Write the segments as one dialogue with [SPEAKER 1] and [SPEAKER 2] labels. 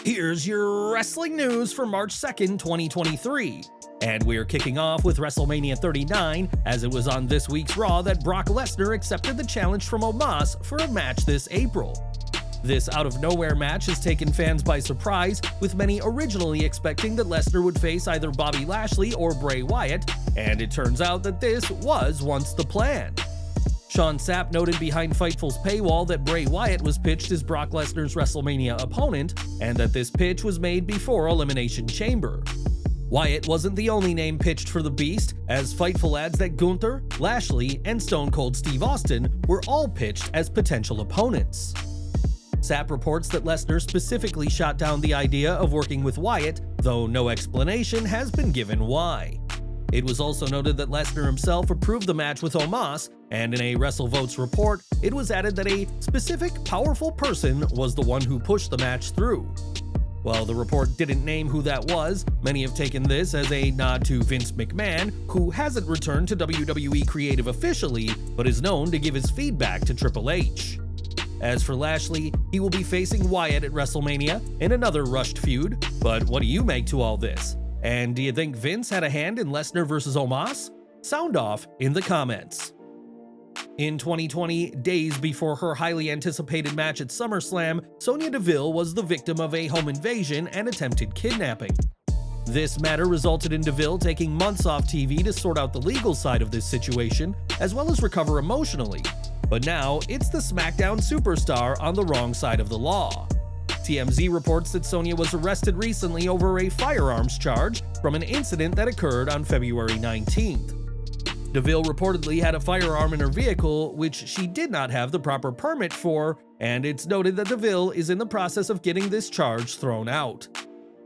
[SPEAKER 1] Here's your wrestling news for March 2nd, 2023. And we're kicking off with WrestleMania 39, as it was on this week's Raw that Brock Lesnar accepted the challenge from Omos for a match this April. This out-of-nowhere match has taken fans by surprise, with many originally expecting that Lesnar would face either Bobby Lashley or Bray Wyatt, and it turns out that this was once the plan. Sean Sapp noted behind Fightful's paywall that Bray Wyatt was pitched as Brock Lesnar's WrestleMania opponent, and that this pitch was made before Elimination Chamber. Wyatt wasn't the only name pitched for the Beast, as Fightful adds that Gunther, Lashley, and Stone Cold Steve Austin were all pitched as potential opponents. Sapp reports that Lesnar specifically shot down the idea of working with Wyatt, though no explanation has been given why. It was also noted that Lesnar himself approved the match with Omos, and in a WrestleVotes report, it was added that a specific powerful person was the one who pushed the match through. While the report didn't name who that was, many have taken this as a nod to Vince McMahon, who hasn't returned to WWE Creative officially, but is known to give his feedback to Triple H. As for Lashley, he will be facing Wyatt at WrestleMania in another rushed feud, but what do you make to all this? And do you think Vince had a hand in Lesnar vs. Omos? Sound off in the comments. In 2020, days before her highly anticipated match at SummerSlam, Sonya Deville was the victim of a home invasion and attempted kidnapping. This matter resulted in Deville taking months off TV to sort out the legal side of this situation, as well as recover emotionally. But now, it's the SmackDown superstar on the wrong side of the law. TMZ reports that Sonya was arrested recently over a firearms charge from an incident that occurred on February 19th. Deville reportedly had a firearm in her vehicle, which she did not have the proper permit for, and it's noted that Deville is in the process of getting this charge thrown out.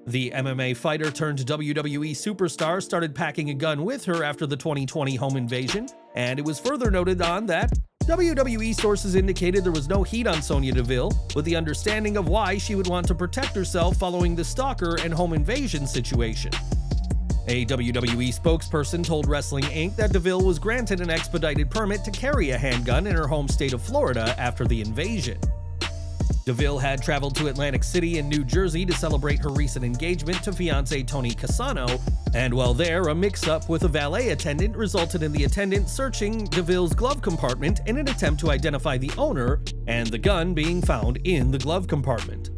[SPEAKER 1] The MMA fighter turned WWE superstar started packing a gun with her after the 2020 home invasion, and it was further noted on that WWE sources indicated there was no heat on Sonya Deville, with the understanding of why she would want to protect herself following the stalker and home invasion situation. A WWE spokesperson told Wrestling Inc. that Deville was granted an expedited permit to carry a handgun in her home state of Florida after the invasion. Deville had traveled to Atlantic City in New Jersey to celebrate her recent engagement to fiancé Tony Cassano, and while there, a mix-up with a valet attendant resulted in the attendant searching Deville's glove compartment in an attempt to identify the owner, and the gun being found in the glove compartment.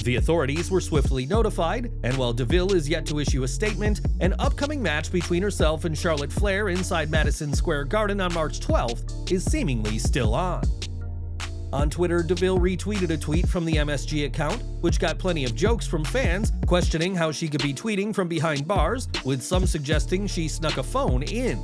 [SPEAKER 1] The authorities were swiftly notified, and while Deville is yet to issue a statement, an upcoming match between herself and Charlotte Flair inside Madison Square Garden on March 12th is seemingly still on. On Twitter, Deville retweeted a tweet from the MSG account, which got plenty of jokes from fans questioning how she could be tweeting from behind bars, with some suggesting she snuck a phone in.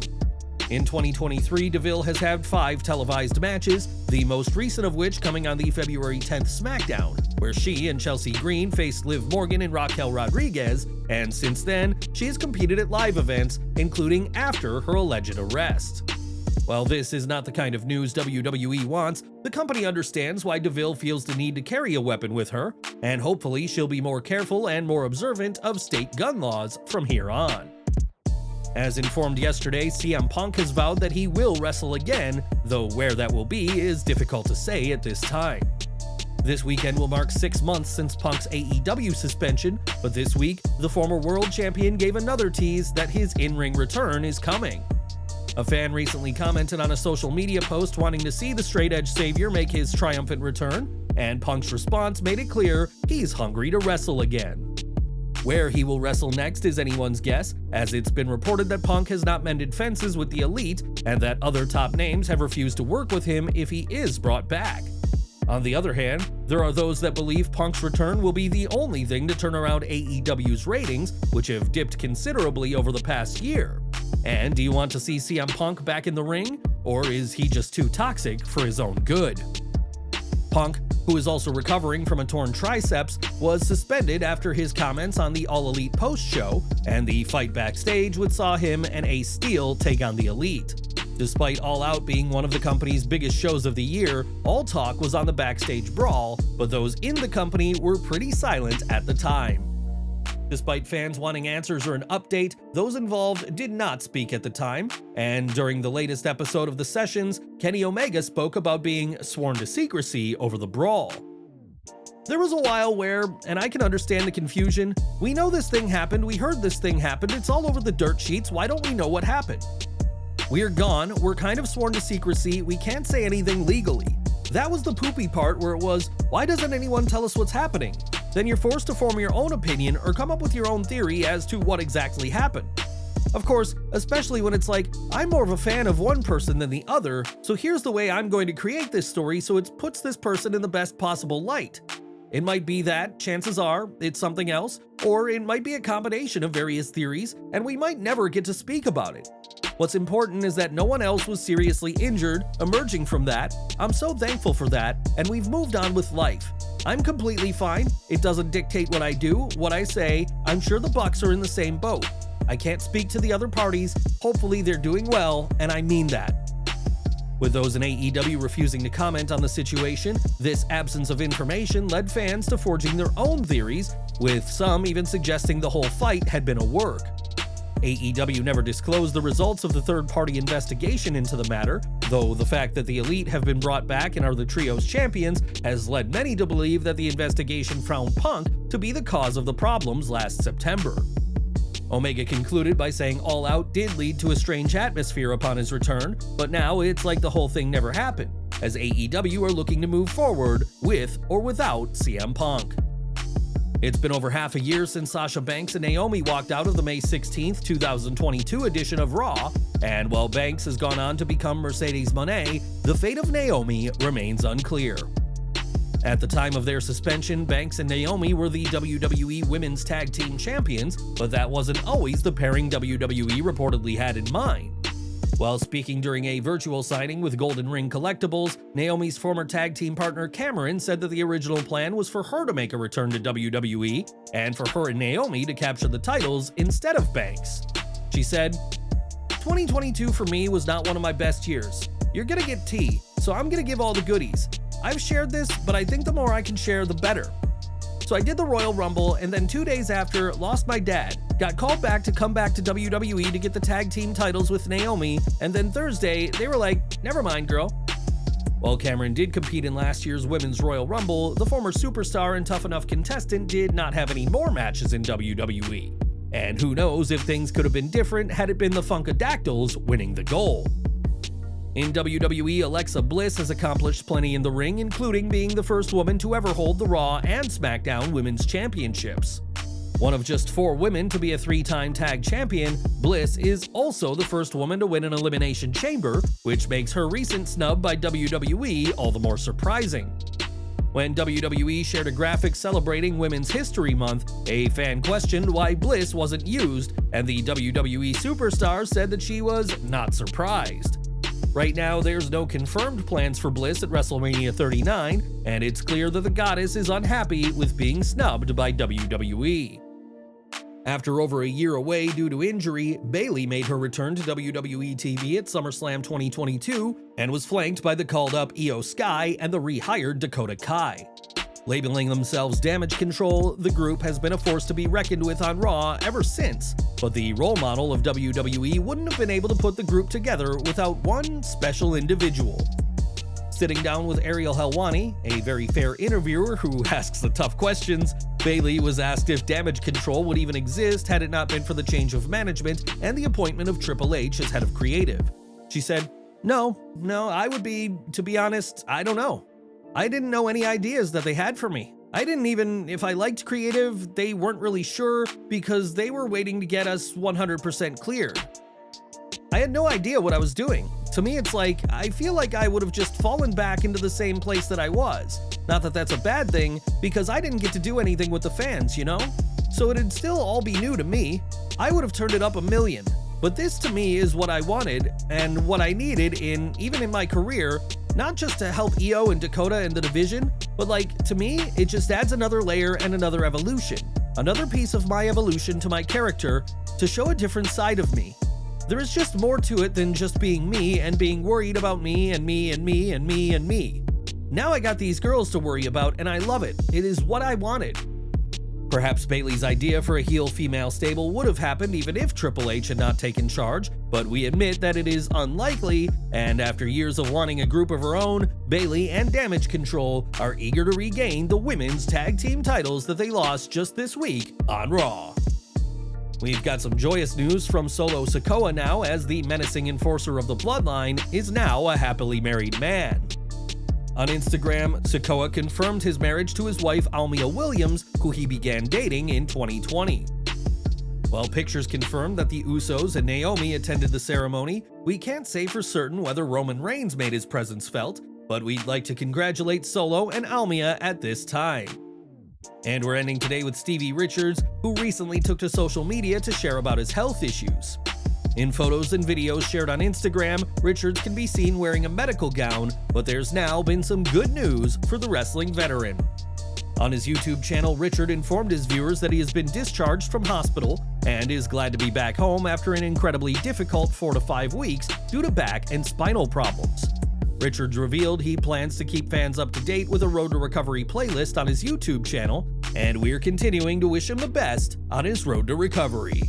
[SPEAKER 1] In 2023, Deville has had 5 televised matches, the most recent of which coming on the February 10th SmackDown, where she and Chelsea Green faced Liv Morgan and Raquel Rodriguez, and since then, she has competed at live events, including after her alleged arrest. While this is not the kind of news WWE wants, the company understands why Deville feels the need to carry a weapon with her, and hopefully she'll be more careful and more observant of state gun laws from here on. As informed yesterday, CM Punk has vowed that he will wrestle again, though where that will be is difficult to say at this time. This weekend will mark 6 months since Punk's AEW suspension, but this week, the former world champion gave another tease that his in-ring return is coming. A fan recently commented on a social media post wanting to see the straight-edge savior make his triumphant return, and Punk's response made it clear he's hungry to wrestle again. Where he will wrestle next is anyone's guess, as it's been reported that Punk has not mended fences with the Elite, and that other top names have refused to work with him if he is brought back. On the other hand, there are those that believe Punk's return will be the only thing to turn around AEW's ratings, which have dipped considerably over the past year. And do you want to see CM Punk back in the ring, or is he just too toxic for his own good? Punk, who is also recovering from a torn triceps, was suspended after his comments on the All Elite post-show, and the fight backstage which saw him and Ace Steel take on the Elite. Despite All Out being one of the company's biggest shows of the year, all talk was on the Backstage Brawl, but those in the company were pretty silent at the time. Despite fans wanting answers or an update, those involved did not speak at the time, and during the latest episode of The Sessions, Kenny Omega spoke about being sworn to secrecy over the Brawl. There was a while where, and I can understand the confusion, we know this thing happened, we heard this thing happened, it's all over the dirt sheets, why don't we know what happened? We're gone, we're kind of sworn to secrecy, we can't say anything legally. That was the poopy part where it was, why doesn't anyone tell us what's happening? Then you're forced to form your own opinion or come up with your own theory as to what exactly happened. Of course, especially when it's like, I'm more of a fan of one person than the other, so here's the way I'm going to create this story so it puts this person in the best possible light. It might be that, chances are, it's something else, or it might be a combination of various theories, and we might never get to speak about it. What's important is that no one else was seriously injured, emerging from that. I'm so thankful for that, and we've moved on with life. I'm completely fine, it doesn't dictate what I do, what I say, I'm sure the Bucks are in the same boat. I can't speak to the other parties, hopefully they're doing well, and I mean that. With those in AEW refusing to comment on the situation, this absence of information led fans to forging their own theories, with some even suggesting the whole fight had been a work. AEW never disclosed the results of the third-party investigation into the matter, though the fact that the Elite have been brought back and are the trio's champions has led many to believe that the investigation found Punk to be the cause of the problems last September. Omega concluded by saying All Out did lead to a strange atmosphere upon his return, but now it's like the whole thing never happened, as AEW are looking to move forward with or without CM Punk. It's been over half a year since Sasha Banks and Naomi walked out of the May 16, 2022 edition of Raw, and while Banks has gone on to become Mercedes Moné, the fate of Naomi remains unclear. At the time of their suspension, Banks and Naomi were the WWE Women's Tag Team Champions, but that wasn't always the pairing WWE reportedly had in mind. While speaking during a virtual signing with Golden Ring Collectibles, Naomi's former tag team partner Cameron said that the original plan was for her to make a return to WWE, and for her and Naomi to capture the titles instead of Banks. She said, 2022 for me was not one of my best years. You're gonna get tea, so I'm gonna give all the goodies. I've shared this, but I think the more I can share, the better. So I did the Royal Rumble, and then 2 days after, lost my dad, got called back to come back to WWE to get the tag team titles with Naomi, and then Thursday, they were like, never mind, girl. While Cameron did compete in last year's Women's Royal Rumble, the former superstar and tough enough contestant did not have any more matches in WWE. And who knows if things could have been different had it been the Funkadactyls winning the gold. In WWE, Alexa Bliss has accomplished plenty in the ring, including being the first woman to ever hold the Raw and SmackDown Women's Championships. One of just 4 women to be a 3-time tag champion, Bliss is also the first woman to win an Elimination Chamber, which makes her recent snub by WWE all the more surprising. When WWE shared a graphic celebrating Women's History Month, a fan questioned why Bliss wasn't used, and the WWE superstar said that she was not surprised. Right now, there's no confirmed plans for Bliss at WrestleMania 39, and it's clear that the goddess is unhappy with being snubbed by WWE. After over a year away due to injury, Bayley made her return to WWE TV at SummerSlam 2022 and was flanked by the called-up Io Sky and the rehired Dakota Kai. Labeling themselves Damage Control, the group has been a force to be reckoned with on Raw ever since, but the role model of WWE wouldn't have been able to put the group together without one special individual. Sitting down with Ariel Helwani, a very fair interviewer who asks the tough questions, Bayley was asked if Damage Control would even exist had it not been for the change of management and the appointment of Triple H as head of creative. She said, No, I would be, to be honest, I don't know. I didn't know any ideas that they had for me. I didn't even, if I liked creative, they weren't really sure because they were waiting to get us 100% cleared. I had no idea what I was doing. To me, it's like, I feel like I would have just fallen back into the same place that I was. Not that that's a bad thing, because I didn't get to do anything with the fans, you know? So it'd still all be new to me. I would have turned it up a million. But this to me is what I wanted and what I needed even in my career, not just to help Io and Dakota and the division, but like, to me, it just adds another layer and another evolution. Another piece of my evolution to my character to show a different side of me. There is just more to it than just being me and being worried about me and me and me and me and me. Now I got these girls to worry about and I love it. It is what I wanted. Perhaps Bayley's idea for a heel female stable would have happened even if Triple H had not taken charge, but we admit that it is unlikely, and after years of wanting a group of her own, Bayley and Damage Control are eager to regain the women's tag team titles that they lost just this week on Raw. We've got some joyous news from Solo Sikoa now, as the menacing enforcer of the Bloodline is now a happily married man. On Instagram, Sikoa confirmed his marriage to his wife Almia Williams, who he began dating in 2020. While pictures confirmed that the Usos and Naomi attended the ceremony, we can't say for certain whether Roman Reigns made his presence felt, but we'd like to congratulate Solo and Almia at this time. And we're ending today with Stevie Richards, who recently took to social media to share about his health issues. In photos and videos shared on Instagram, Richards can be seen wearing a medical gown, but there's now been some good news for the wrestling veteran. On his YouTube channel, Richard informed his viewers that he has been discharged from hospital and is glad to be back home after an incredibly difficult 4 to 5 weeks due to back and spinal problems. Richards revealed he plans to keep fans up to date with a Road to Recovery playlist on his YouTube channel, and we're continuing to wish him the best on his road to recovery.